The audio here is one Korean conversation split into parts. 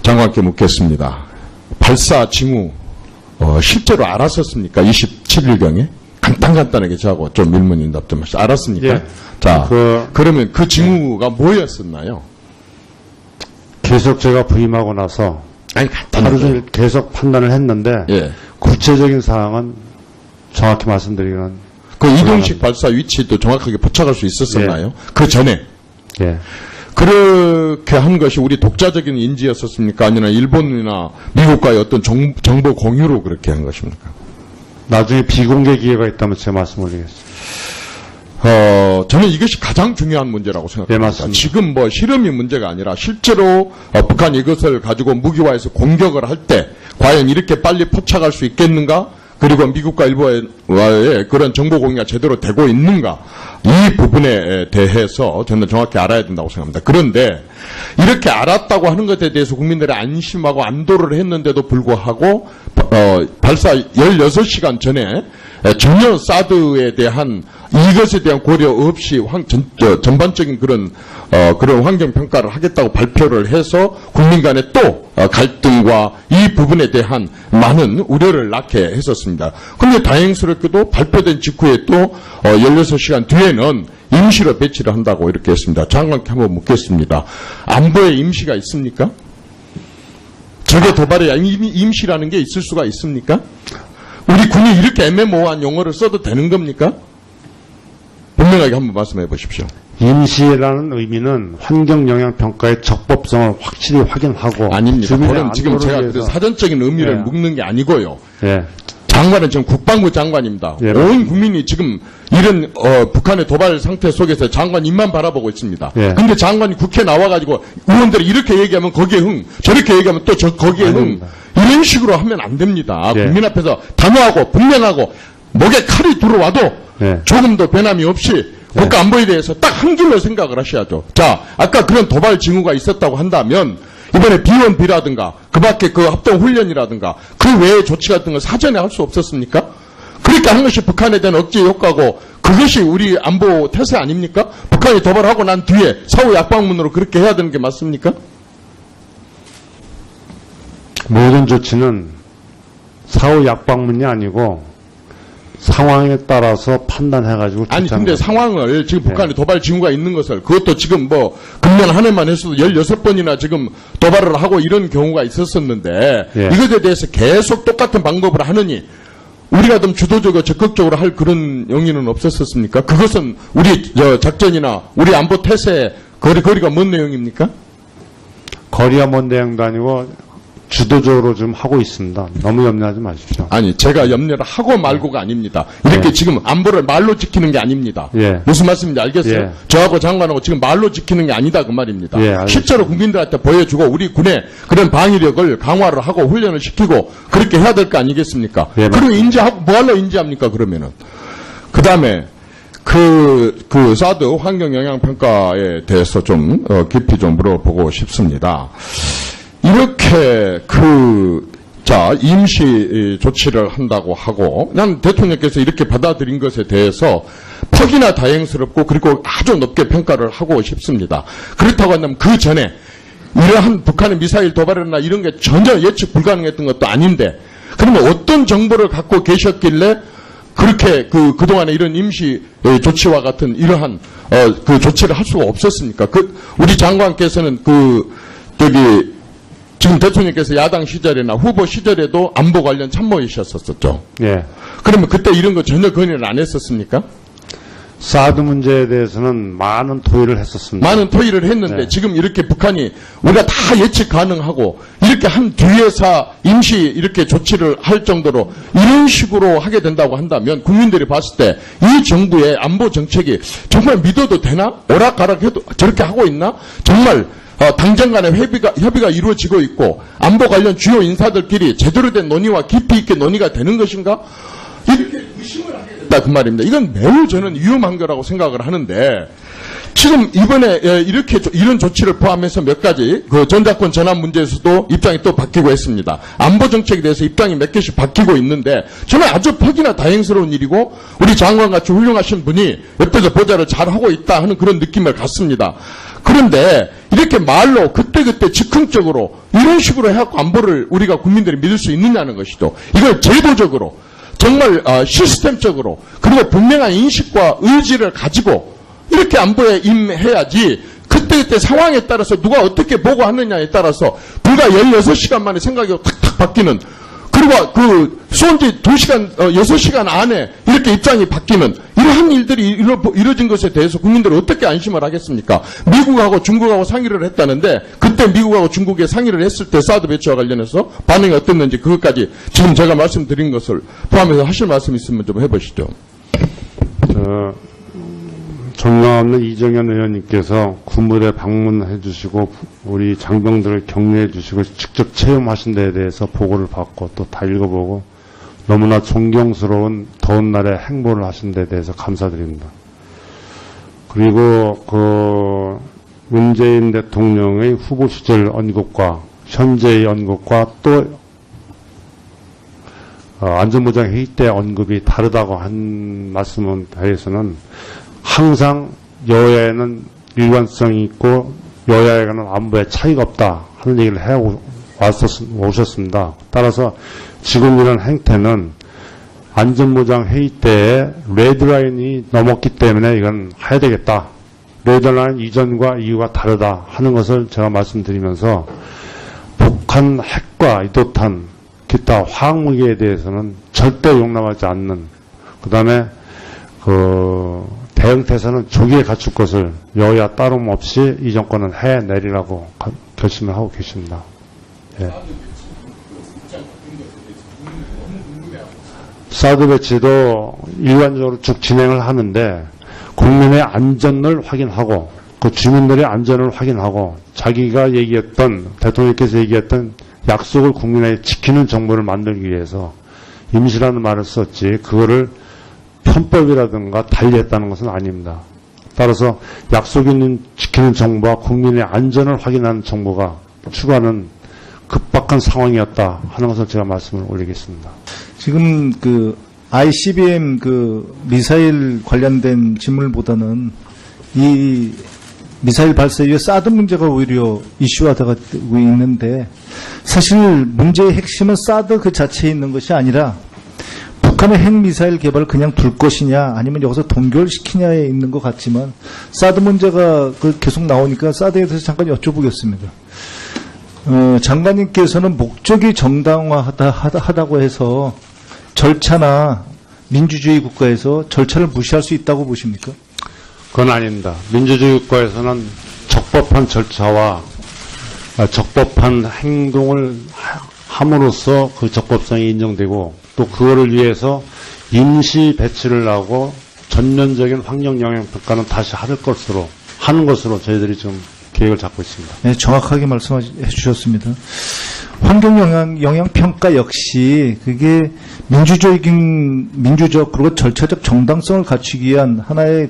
장관께 묻겠습니다. 발사 징후 실제로 알았었습니까? 27일경에? 간단하게 저하고 좀 일문일답 좀 하시죠. 알았습니까? 예. 자, 그러면 그 징후가 뭐였었나요? 계속 제가 부임하고 나서 아니, 간단하게. 하루 종일 계속 판단을 했는데 예. 구체적인 사항은 정확히 말씀드리기는 그 이동식 발사 위치도 정확하게 포착할 수 있었었나요? 예. 그 전에. 예. 그렇게 한 것이 우리 독자적인 인지였었습니까? 아니면 일본이나 미국과의 어떤 정보 공유로 그렇게 한 것입니까? 나중에 비공개 기회가 있다면 제가 말씀 올리겠습니다. 저는 이것이 가장 중요한 문제라고 생각합니다. 예, 맞습니다. 지금 뭐 실험이 문제가 아니라 실제로 북한이 이것을 가지고 무기화해서 공격을 할 때 과연 이렇게 빨리 포착할 수 있겠는가? 그리고 미국과 일본과의 그런 정보 공유가 제대로 되고 있는가? 이 부분에 대해서 저는 정확히 알아야 된다고 생각합니다. 그런데 이렇게 알았다고 하는 것에 대해서 국민들이 안심하고 안도를 했는데도 불구하고 발사 16시간 전에 전혀 사드에 대한 이것에 대한 고려 없이 전반적인 그런 환경 평가를 하겠다고 발표를 해서 국민 간에 또 갈등과 이 부분에 대한 많은 우려를 낳게 했었습니다. 그런데 다행스럽게도 발표된 직후에 또 16시간 뒤에는 임시로 배치를 한다고 이렇게 했습니다. 장관께 한번 묻겠습니다. 안보에 임시가 있습니까? 적의 도발에 임시라는 게 있을 수가 있습니까? 우리 군이 이렇게 애매모호한 용어를 써도 되는 겁니까? 분명하게 한번 말씀해 보십시오. 임시라는 의미는 환경영향평가의 적법성을 확실히 확인하고 아닙니다. 그건 지금 제가 위해서. 사전적인 의미를 예. 묻는 게 아니고요. 예. 장관은 지금 국방부 장관입니다. 예, 온 국민이 지금 이런 북한의 도발 상태 속에서 장관 입만 바라보고 있습니다. 예. 근데 장관이 국회에 나와가지고 의원들이 이렇게 얘기하면 거기에 흥, 저렇게 얘기하면 또 거기에 흥, 아닙니다. 이런 식으로 하면 안 됩니다. 예. 국민 앞에서 단호하고 분명하고 목에 칼이 들어와도 예. 조금도 변함이 없이 국가안보에 대해서 딱 한 길로 생각을 하셔야죠. 자, 아까 그런 도발 징후가 있었다고 한다면 이번에 B1B라든가 그 밖에 그 합동훈련이라든가 그 외의 조치 같은 걸 사전에 할 수 없었습니까? 그렇게 한 것이 북한에 대한 억제 효과고 그것이 우리 안보 태세 아닙니까? 북한이 도발하고 난 뒤에 사후 약방문으로 그렇게 해야 되는 게 맞습니까? 모든 조치는 사후 약방문이 아니고 상황에 따라서 판단해가지고 아니 근데 상황을 지금 네. 북한이 도발 징후가 있는 것을 그것도 지금 뭐 금년 한 해만 했어도 16번이나 지금 도발을 하고 이런 경우가 있었었는데 예. 이것에 대해서 계속 똑같은 방법을 하느니 우리가 좀 주도적으로 적극적으로 할 그런 용의는 없었었습니까? 그것은 우리 작전이나 우리 안보 태세의 거리가 먼 내용입니까? 거리가 먼 내용도 아니고 주도적으로 좀 하고 있습니다. 너무 염려하지 마십시오. 아니 제가 염려를 하고 말고가 아닙니다. 이렇게 예. 지금 안보를 말로 지키는 게 아닙니다. 예. 무슨 말씀인지 알겠어요? 예. 저하고 장관하고 지금 말로 지키는 게 아니다 그 말입니다. 예, 알겠습니다. 실제로 국민들한테 보여주고 우리 군의 그런 방위력을 강화를 하고 훈련을 시키고 그렇게 해야 될 거 아니겠습니까? 예, 그리고 인지하고 뭐하러 인지합니까 그러면은. 그 다음에 그 사드 환경영향평가에 대해서 좀 깊이 좀 물어보고 싶습니다. 이렇게 임시 조치를 한다고 하고, 난 대통령께서 이렇게 받아들인 것에 대해서 퍽이나 다행스럽고, 그리고 아주 높게 평가를 하고 싶습니다. 그렇다고 한다면 그 전에, 이러한 북한의 미사일 도발이나 이런 게 전혀 예측 불가능했던 것도 아닌데, 그러면 어떤 정보를 갖고 계셨길래, 그렇게 그동안에 이런 임시 조치와 같은 이러한, 조치를 할 수가 없었습니까? 우리 장관께서는 지금 대통령께서 야당 시절이나 후보 시절에도 안보 관련 참모이셨었죠. 예. 그러면 그때 이런 거 전혀 건의를 안 했었습니까? 사드 문제에 대해서는 많은 토의를 했었습니다. 많은 토의를 했는데 네. 지금 이렇게 북한이 우리가 다 예측 가능하고 이렇게 한 뒤에서 임시 이렇게 조치를 할 정도로 이런 식으로 하게 된다고 한다면 국민들이 봤을 때 이 정부의 안보 정책이 정말 믿어도 되나? 오락가락해도 저렇게 하고 있나? 정말 당정 간의 협의가 이루어지고 있고 안보 관련 주요 인사들끼리 제대로 된 논의와 깊이 있게 논의가 되는 것인가? 이렇게 의심을 하게 된다 그 말입니다. 이건 매우 저는 위험한 거라고 생각을 하는데 지금 이번에 이렇게 이런 조치를 포함해서 몇 가지 전작권 전환 문제에서도 입장이 또 바뀌고 했습니다. 안보 정책에 대해서 입장이 몇 개씩 바뀌고 있는데 저는 아주 퍽이나 다행스러운 일이고 우리 장관같이 훌륭하신 분이 옆에서 보좌를 잘하고 있다 하는 그런 느낌을 갖습니다. 그런데 이렇게 말로 그때그때 즉흥적으로 이런 식으로 해갖고 안보를 우리가 국민들이 믿을 수 있느냐는 것이죠. 이걸 제도적으로 정말 시스템적으로 그리고 분명한 인식과 의지를 가지고 이렇게 안보에 임해야지 그때그때 상황에 따라서 누가 어떻게 보고하느냐에 따라서 불과 16시간 만에 생각이 탁탁 바뀌는 그리고 그 쏜지 2시간, 6시간 안에 이렇게 입장이 바뀌는 이러한 일들이 이루어진 것에 대해서 국민들이 어떻게 안심을 하겠습니까? 미국하고 중국하고 상의를 했다는데 그때 미국하고 중국에 상의를 했을 때 사드 배치와 관련해서 반응이 어땠는지 그것까지 지금 제가 말씀드린 것을 포함해서 하실 말씀 있으면 좀 해보시죠. 존경하는 이정현 의원님께서 군부대 방문해 주시고 우리 장병들을 격려해 주시고 직접 체험하신 데에 대해서 보고를 받고 또 다 읽어보고 너무나 존경스러운 더운 날에 행보를 하신 데에 대해서 감사드립니다. 그리고 문재인 대통령의 후보 시절 언급과 현재의 언급과 또 안전보장회의 때 언급이 다르다고 한 말씀에 대해서는 항상 여야에는 일관성이 있고 여야에는 안보에 차이가 없다 하는 얘기를 해오고 오셨습니다. 따라서 지금 이런 행태는 안전보장 회의 때에 레드라인이 넘었기 때문에 이건 해야 되겠다. 레드라인 이전과 이후가 다르다 하는 것을 제가 말씀드리면서 북한 핵과 이도탄 기타 화학무기에 대해서는 절대 용납하지 않는 그 다음에 대응태세는 조기에 갖출 것을 여야 따름 없이 이 정권은 해내리라고 결심을 하고 계십니다. 예. 사드 배치도 일관적으로 쭉 진행을 하는데 국민의 안전을 확인하고 그 주민들의 안전을 확인하고 자기가 얘기했던 대통령께서 얘기했던 약속을 국민에게 지키는 정부를 만들기 위해서 임시라는 말을 썼지 그거를 편법이라든가 달리했다는 것은 아닙니다. 따라서 약속 있는 지키는 정부와 국민의 안전을 확인하는 정부가 추가하는 급박한 상황이었다 하는 것을 제가 말씀을 올리겠습니다. 지금 ICBM 미사일 관련된 질문보다는 이 미사일 발사 이후에 사드 문제가 오히려 이슈화되고 있는데 사실 문제의 핵심은 사드 그 자체에 있는 것이 아니라 북한의 핵미사일 개발을 그냥 둘 것이냐 아니면 여기서 동결시키냐에 있는 것 같지만 사드 문제가 계속 나오니까 사드에 대해서 잠깐 여쭤보겠습니다. 장관님께서는 목적이 정당화하다고 해서 절차나 민주주의 국가에서 절차를 무시할 수 있다고 보십니까? 그건 아닙니다. 민주주의 국가에서는 적법한 절차와 적법한 행동을 함으로써 그 적법성이 인정되고 또 그거를 위해서 임시 배치를 하고 전면적인 환경 영향 평가는 다시 하는 것으로 저희들이 지금 계획을 잡고 있습니다. 네, 정확하게 말씀해 주셨습니다. 환경 영향 평가 역시 그게 민주적 그리고 절차적 정당성을 갖추기 위한 하나의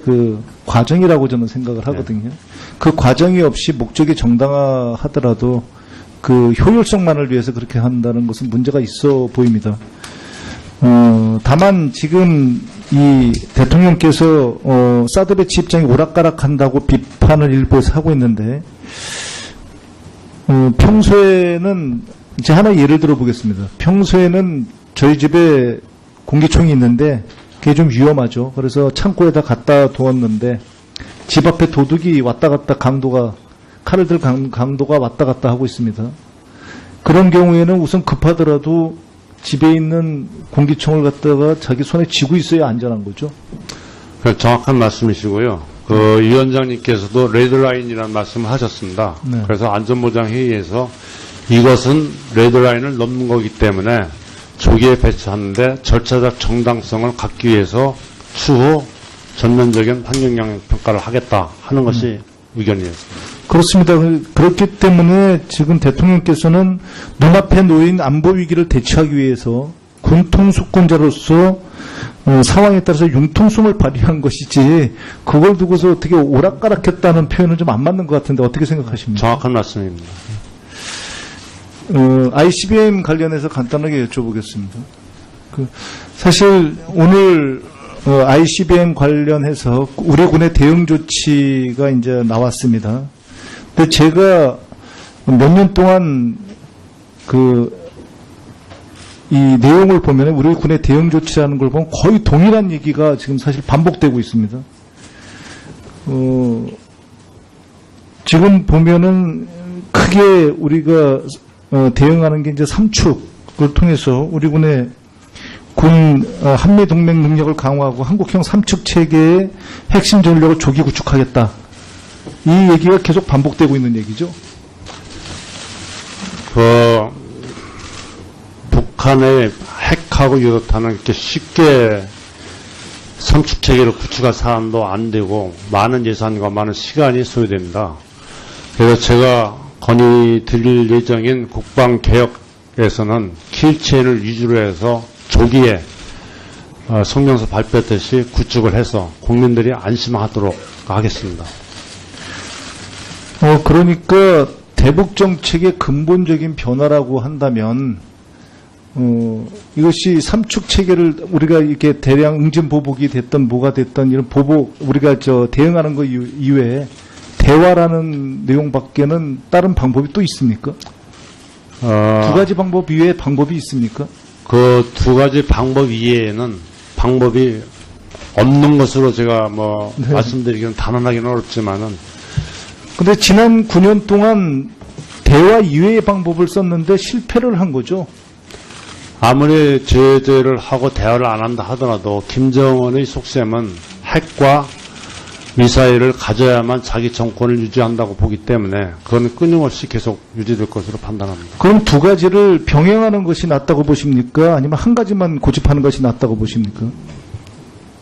과정이라고 저는 생각을 하거든요. 그 과정이 없이 목적이 정당화하더라도 그 효율성만을 위해서 그렇게 한다는 것은 문제가 있어 보입니다. 다만 지금 이 대통령께서 사드 배치 입장이 오락가락한다고 비판을 일부에서 하고 있는데 평소에는 이제 하나 예를 들어 보겠습니다. 평소에는 저희 집에 공기총이 있는데 그게 좀 위험하죠. 그래서 창고에다 갖다 두었는데 집 앞에 도둑이 왔다 갔다 칼을 들 강도가 왔다 갔다 하고 있습니다. 그런 경우에는 우선 급하더라도 집에 있는 공기총을 갖다가 자기 손에 쥐고 있어야 안전한 거죠. 정확한 말씀이시고요. 위원장님께서도 레드라인이라는 말씀을 하셨습니다. 네. 그래서 안전보장회의에서 이것은 레드라인을 넘는 거기 때문에 조기에 배치하는데 절차적 정당성을 갖기 위해서 추후 전면적인 환경영향 평가를 하겠다 하는 것이 의견이었습니다. 그렇습니다. 그렇기 때문에 지금 대통령께서는 눈앞에 놓인 안보 위기를 대처하기 위해서 군통수권자로서 상황에 따라서 융통성을 발휘한 것이지 그걸 두고서 어떻게 오락가락했다는 표현은 좀 안 맞는 것 같은데 어떻게 생각하십니까? 정확한 말씀입니다. ICBM 관련해서 간단하게 여쭤보겠습니다. 사실 오늘 ICBM 관련해서 우리 군의 대응 조치가 이제 나왔습니다. 근데 제가 몇 년 동안 이 내용을 보면 우리 군의 대응 조치라는 걸 보면 거의 동일한 얘기가 지금 사실 반복되고 있습니다. 지금 보면은 크게 우리가 대응하는 게 이제 삼축을 통해서 우리 군의 군 한미 동맹 능력을 강화하고 한국형 삼축 체계의 핵심 전력을 조기 구축하겠다. 이 얘기가 계속 반복되고 있는 얘기죠. 북한의 핵하고 유도탄은 이렇게 쉽게 삼축 체계를 구축할 사람도 안 되고 많은 예산과 많은 시간이 소요됩니다. 그래서 제가 건의 드릴 예정인 국방 개혁에서는 킬체인을 위주로 해서 조기에 성명서 발표했듯이 구축을 해서 국민들이 안심하도록 하겠습니다. 그러니까 대북 정책의 근본적인 변화라고 한다면 이것이 삼축 체계를 우리가 이렇게 대량 응징 보복이 됐던 뭐가 됐던 이런 보복 우리가 대응하는 것 이외에 대화라는 내용밖에는 다른 방법이 또 있습니까? 두 가지 방법 이외에 방법이 있습니까? 그 두 가지 방법 이외에는 방법이 없는 것으로 제가 네. 말씀드리기는 단언하기는 어렵지만은 근데 지난 9년 동안 대화 이외의 방법을 썼는데 실패를 한 거죠. 아무리 제재를 하고 대화를 안 한다 하더라도 김정은의 속셈은 핵과 미사일을 가져야만 자기 정권을 유지한다고 보기 때문에 그건 끊임없이 계속 유지될 것으로 판단합니다. 그럼 두 가지를 병행하는 것이 낫다고 보십니까? 아니면 한 가지만 고집하는 것이 낫다고 보십니까?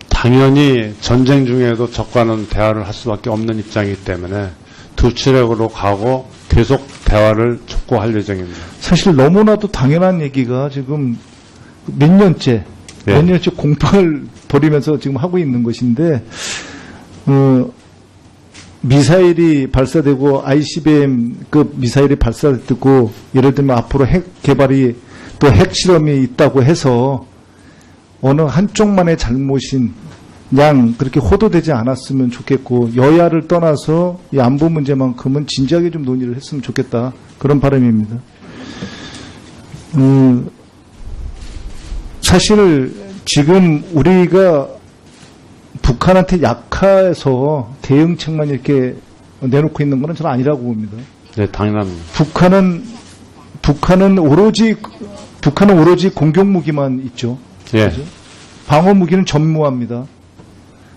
당연히 전쟁 중에도 적과는 대화를 할 수밖에 없는 입장이기 때문에 두 치력으로 가고 계속 대화를 촉구할 예정입니다. 사실 너무나도 당연한 얘기가 지금 몇 년째 공방을 벌이면서 지금 하고 있는 것인데 미사일이 발사되고 ICBM급 미사일이 발사되고 예를 들면 앞으로 핵 개발이 또 핵실험이 있다고 해서 어느 한쪽만의 잘못인 양 그렇게 호도되지 않았으면 좋겠고 여야를 떠나서 이 안보 문제만큼은 진지하게 좀 논의를 했으면 좋겠다. 그런 바람입니다. 사실 지금 우리가 북한한테 약해서 대응책만 이렇게 내놓고 있는 것은 저는 아니라고 봅니다. 네, 당연합니다. 북한은 오로지 공격 무기만 있죠. 예. 그죠? 방어 무기는 전무합니다.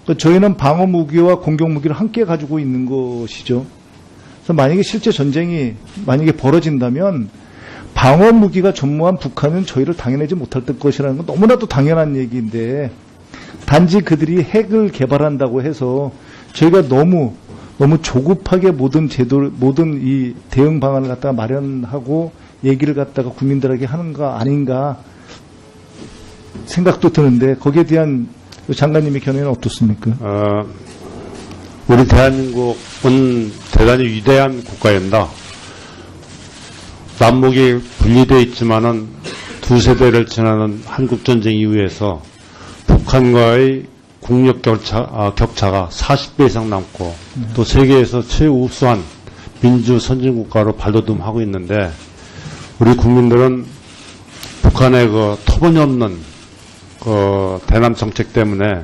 그러니까 저희는 방어 무기와 공격 무기를 함께 가지고 있는 것이죠. 그래서 만약에 실제 전쟁이 만약에 벌어진다면 방어 무기가 전무한 북한은 저희를 당해내지 못할 것이라는 건 너무나도 당연한 얘기인데 단지 그들이 핵을 개발한다고 해서 저희가 너무 조급하게 모든 이 대응 방안을 갖다가 마련하고 얘기를 갖다가 국민들에게 하는 거 아닌가 생각도 드는데 거기에 대한 장관님의 견해는 어떻습니까? 우리 대한민국은 대단히 위대한 국가입니다. 남북이 분리되어 있지만은 두 세대를 지나는 한국전쟁 이후에서 북한과의 국력 격차가 40배 이상 남고 또 세계에서 최우수한 민주 선진국가로 발돋움하고 있는데 우리 국민들은 북한의 그 터무니없는 그 대남 정책 때문에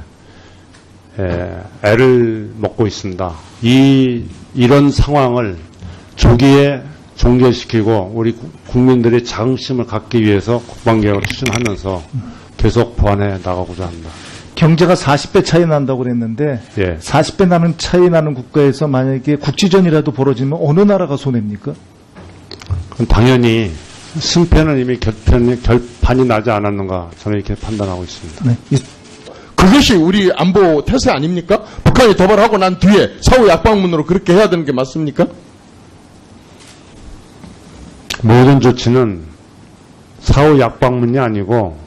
애를 먹고 있습니다. 이런 상황을 조기에 종결시키고 우리 국민들의 자긍심을 갖기 위해서 국방개혁을 추진하면서 계속 보완해 나가고자 합니다. 경제가 40배 차이 난다고 그랬는데 예. 40배 차이 나는 국가에서 만약에 국지전이라도 벌어지면 어느 나라가 손해입니까? 그럼 당연히 승패는 이미 결판이 나지 않았는가 저는 이렇게 판단하고 있습니다. 네. 그것이 우리 안보 태세 아닙니까? 북한이 도발하고 난 뒤에 사후 약방문으로 그렇게 해야 되는 게 맞습니까? 모든 조치는 사후 약방문이 아니고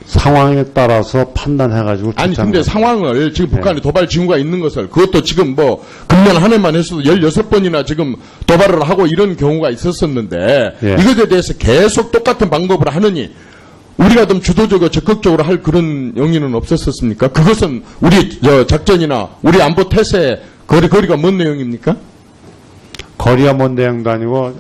상황에 따라서 판단해가지고 아니 조치하는 근데 겁니다. 상황을 지금 북한이 도발 징후가 있는 것을 그것도 지금 금년 한 해만 했어도 16번이나 지금 도발을 하고 이런 경우가 있었었는데 예. 이것에 대해서 계속 똑같은 방법을 하느니 우리가 좀 주도적으로 적극적으로 할 그런 용의는 없었습니까? 그것은 우리 작전이나 우리 안보 태세의 거리가 뭔 내용입니까? 거리가 먼 대응도 아니고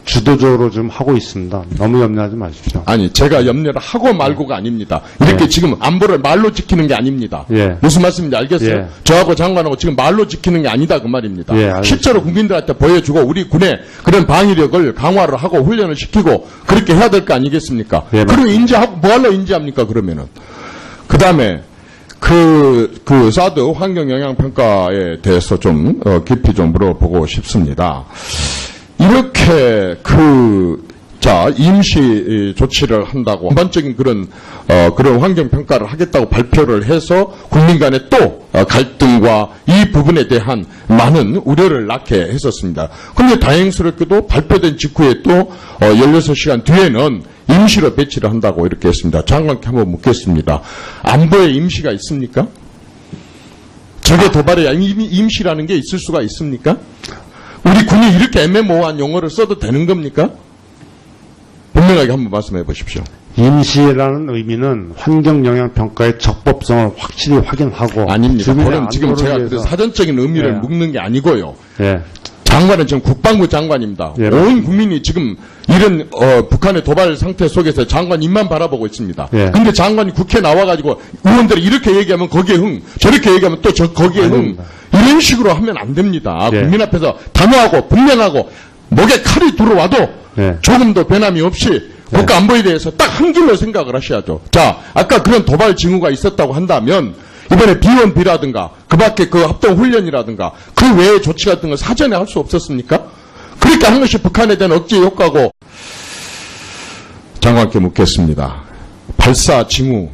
주도적으로 좀 하고 있습니다. 너무 염려하지 마십시오. 아니, 제가 염려를 하고 말고가 아닙니다. 이렇게 지금 안보를 말로 지키는 게 아닙니다. 예. 무슨 말씀인지 알겠어요? 예. 저하고 장관하고 지금 말로 지키는 게 아니다 그 말입니다. 예, 알겠습니다. 실제로 국민들한테 보여주고 우리 군의 그런 방위력을 강화를 하고 훈련을 시키고 그렇게 해야 될 거 아니겠습니까? 예, 그럼 인지하고 뭐하러 인지합니까 그러면은? 그 다음에 그 사드 환경영향평가에 대해서 좀 깊이 좀 물어보고 싶습니다. 이렇게 임시 조치를 한다고 전반적인 그런 환경 평가를 하겠다고 발표를 해서 국민 간에 또 갈등과 이 부분에 대한 많은 우려를 낳게 했었습니다. 그런데 다행스럽게도 발표된 직후에 또 16시간 뒤에는 임시로 배치를 한다고 이렇게 했습니다. 장관께 한번 묻겠습니다. 안보에 임시가 있습니까? 적의 도발에 임시라는 게 있을 수가 있습니까? 우리 군이 이렇게 애매모호한 용어를 써도 되는 겁니까? 분명하게 한번 말씀해 보십시오. 임시라는 의미는 환경영향평가의 적법성을 확실히 확인하고 아닙니다. 주민의 그건 지금 제가 안보를 그 위해서- 사전적인 의미를 예. 묻는 게 아니고요. 예. 장관은 지금 국방부 장관입니다. 예, 온 국민이 지금 이런 북한의 도발 상태 속에서 장관 입만 바라보고 있습니다. 예. 근데 장관이 국회에 나와가지고 의원들이 이렇게 얘기하면 거기에 흥, 저렇게 얘기하면 또 거기에 흥, 아닙니다. 이런 식으로 하면 안 됩니다. 예. 국민 앞에서 단호하고 분명하고 목에 칼이 들어와도 예. 조금도 변함이 없이 국가 안보에 대해서 딱 한 길로 생각을 하셔야죠. 자, 아까 그런 도발 징후가 있었다고 한다면 이번에 비원비라든가 그 밖에 그 합동훈련이라든가 그 외의 조치 같은 걸 사전에 할 수 없었습니까? 그렇게 한 것이 북한에 대한 억제 효과고. 장관께 묻겠습니다. 발사 징후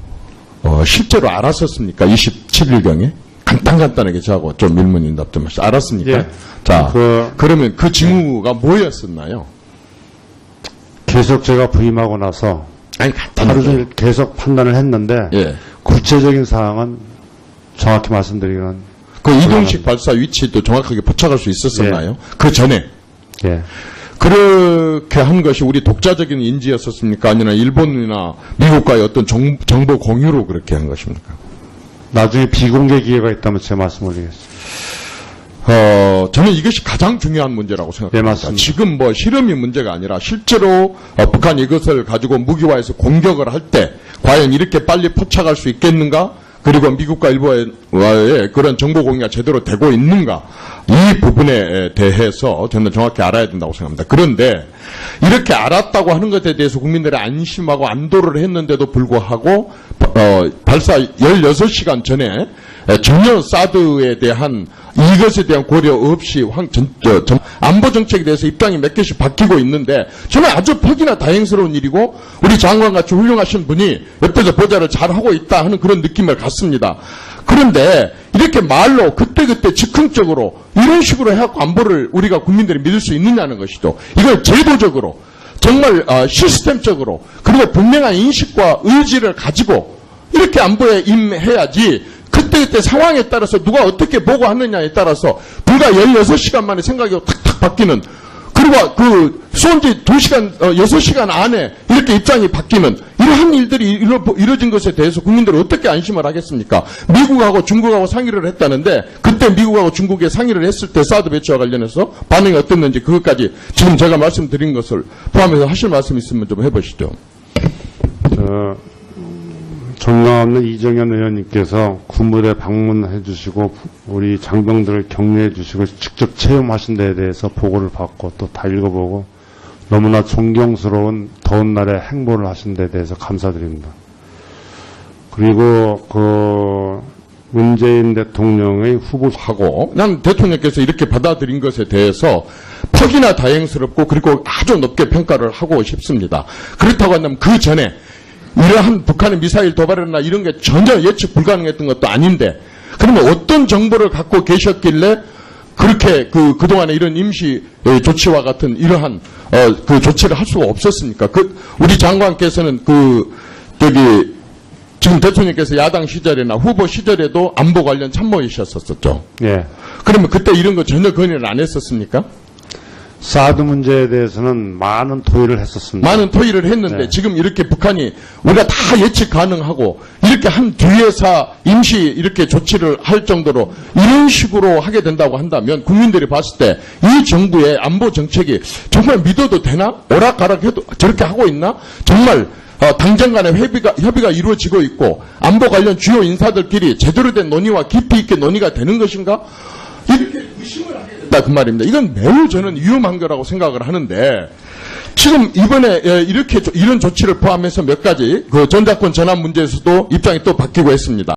실제로 알았었습니까? 27일경에? 간단하게 저하고 좀 일문일답 좀 하시죠. 알았습니까? 예. 자, 그- 그러면 그 징후가 뭐였었나요? 계속 제가 부임하고 나서 아니, 하루 간단하게. 종일 계속 판단을 했는데 예. 구체적인 사항은 정확히 말씀드리면 그 이동식 발사 위치도 정확하게 포착할 수 있었었나요? 그 전에. 예. 그렇게 한 것이 우리 독자적인 인지였었습니까? 아니면 일본이나 미국과의 어떤 정보 공유로 그렇게 한 것입니까? 나중에 비공개 기회가 있다면 제가 말씀 올리겠습니다. 저는 이것이 가장 중요한 문제라고 생각합니다. 네, 맞습니다. 지금 뭐 실험이 문제가 아니라 실제로 북한이 이것을 가지고 무기화해서 공격을 할 때 과연 이렇게 빨리 포착할 수 있겠는가? 그리고 미국과 일본과의 그런 정보 공유가 제대로 되고 있는가? 이 부분에 대해서 저는 정확히 알아야 된다고 생각합니다. 그런데 이렇게 알았다고 하는 것에 대해서 국민들이 안심하고 안도를 했는데도 불구하고 발사 16시간 전에 전혀 사드에 대한 이것에 대한 고려 없이 안보 정책에 대해서 입장이 몇 개씩 바뀌고 있는데 저는 아주 퍽이나 다행스러운 일이고 우리 장관같이 훌륭하신 분이 옆에서 보좌를 잘하고 있다 하는 그런 느낌을 갖습니다. 그런데 이렇게 말로 그때그때 즉흥적으로 이런 식으로 해갖고 안보를 우리가 국민들이 믿을 수 있느냐는 것이죠. 이걸 제도적으로 정말 시스템적으로 그리고 분명한 인식과 의지를 가지고 이렇게 안보에 임해야지 그때 상황에 따라서 누가 어떻게 보고 하느냐에 따라서 불과 16시간 만에 생각이 탁탁 바뀌는 그리고 쏜 지 2시간, 6시간 안에 이렇게 입장이 바뀌는 이러한 일들이 이루어진 것에 대해서 국민들은 어떻게 안심을 하겠습니까? 미국하고 중국하고 상의를 했다는데 그때 미국하고 중국에 상의를 했을 때 사드 배치와 관련해서 반응이 어땠는지 그것까지 지금 제가 말씀드린 것을 포함해서 하실 말씀 있으면 좀 해보시죠. 존경하는 이정현 의원님께서 군부대 방문해 주시고 우리 장병들을 격려해 주시고 직접 체험하신 데에 대해서 보고를 받고 또 다 읽어보고 너무나 존경스러운 더운 날에 행보를 하신 데에 대해서 감사드립니다. 그리고 문재인 대통령의 하고 난 대통령께서 이렇게 받아들인 것에 대해서 퍽이나 다행스럽고 그리고 아주 높게 평가를 하고 싶습니다. 그렇다고 한다면 그 전에 이러한 북한의 미사일 도발이나 이런 게 전혀 예측 불가능했던 것도 아닌데 그러면 어떤 정보를 갖고 계셨길래 그렇게 그동안에 이런 임시 조치와 같은 이러한 그 조치를 할 수가 없었습니까? 우리 장관께서는 지금 대통령께서 야당 시절이나 후보 시절에도 안보 관련 참모이셨었죠. 예. 그러면 그때 이런 거 전혀 건의를 안 했었습니까? 사드 문제에 대해서는 많은 토의를 했었습니다. 많은 토의를 했는데 네. 지금 이렇게 북한이 우리가 다 예측 가능하고 이렇게 한 뒤에서 임시 이렇게 조치를 할 정도로 이런 식으로 하게 된다고 한다면 국민들이 봤을 때 이 정부의 안보 정책이 정말 믿어도 되나? 오락가락해도 저렇게 하고 있나? 정말 당정 간의 협의가 이루어지고 있고 안보 관련 주요 인사들끼리 제대로 된 논의와 깊이 있게 논의가 되는 것인가? 이렇게 의심을 하게 된다 그 말입니다. 이건 매우 저는 위험한 거라고 생각을 하는데 지금 이번에 이렇게 이런 조치를 포함해서 몇 가지 그 전자권 전환 문제에서도 입장이 또 바뀌고 했습니다.